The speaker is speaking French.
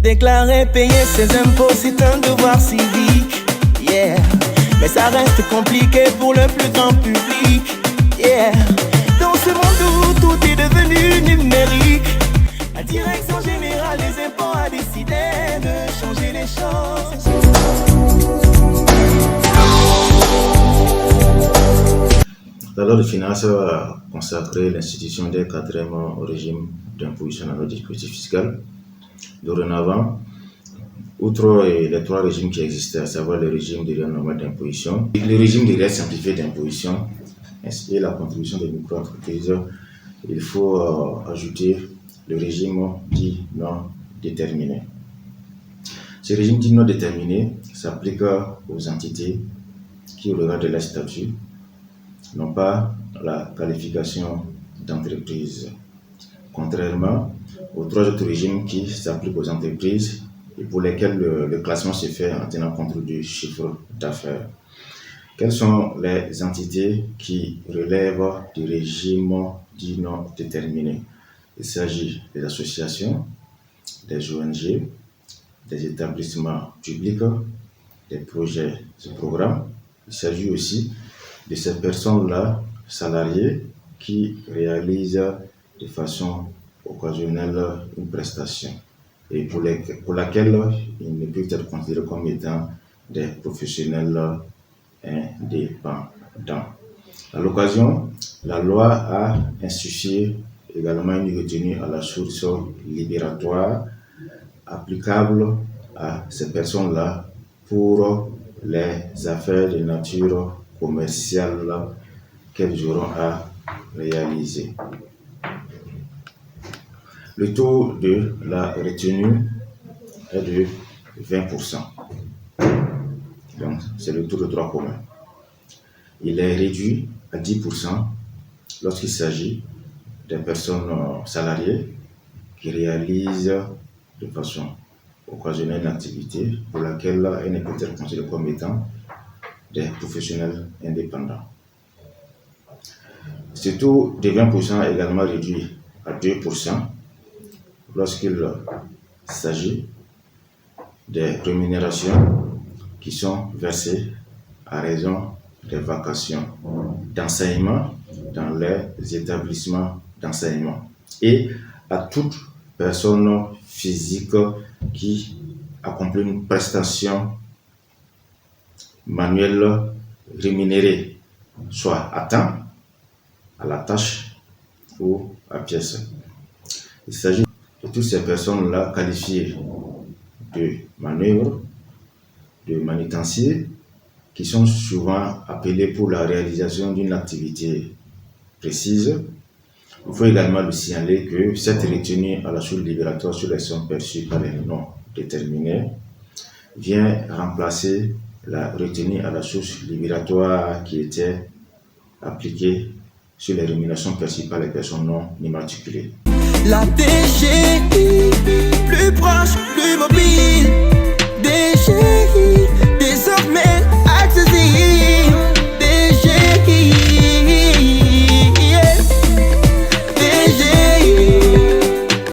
Déclarer, payer ses impôts, c'est un devoir civique. Yeah. Mais ça reste compliqué pour le plus grand public. Yeah. Dans ce monde où tout est devenu numérique, la direction générale des impôts a décidé de changer les choses. La loi de finances a consacré l'institution des quatrièmes au régime d'imposition dans le dispositif fiscal. Dorénavant, outre les trois régimes qui existaient, à savoir le régime de règles normales d'imposition, le régime de règles simplifiées d'imposition et la contribution des micro-entreprises, il faut ajouter le régime dit non déterminé. Ce régime dit non déterminé s'applique aux entités qui, au regard de leur statut, n'ont pas la qualification d'entreprise, contrairement aux trois autres régimes qui s'appliquent aux entreprises et pour lesquels le classement se fait en tenant compte du chiffre d'affaires. Quelles sont les entités qui relèvent du régime dit non déterminé? Il s'agit des associations, des ONG, des établissements publics, des projets et programmes. Il s'agit aussi de ces personnes-là, salariées, qui réalisent de façon occasionnelle une prestation et pour laquelle ils ne peuvent être considérés comme étant des professionnels indépendants. À l'occasion, la loi a institué également une retenue à la source libératoire applicable à ces personnes-là pour les affaires de nature commerciale qu'elles auront à réaliser. Le taux de la retenue est de 20%. Donc, c'est le taux de droit commun. Il est réduit à 10% lorsqu'il s'agit des personnes salariées qui réalisent de façon occasionnelle une activité pour laquelle elles ne peuvent être considérées comme étant des professionnels indépendants. Ce taux de 20% est également réduit à 2% lorsqu'il s'agit des rémunérations qui sont versées à raison des vacations d'enseignement dans les établissements d'enseignement et à toute personne physique qui accomplit une prestation manuelle rémunérée, soit à temps, à la tâche ou à pièce. Il s'agit de toutes ces personnes-là qualifiées de manœuvres, de manutenciers, qui sont souvent appelés pour la réalisation d'une activité précise. Il faut également le signaler que cette retenue à la source libératoire sur les sommes perçues par les non déterminés vient remplacer la retenue à la source libératoire qui était appliquée sur les rémunérations perçues par les personnes non immatriculées. La DGI, plus proche, plus mobile.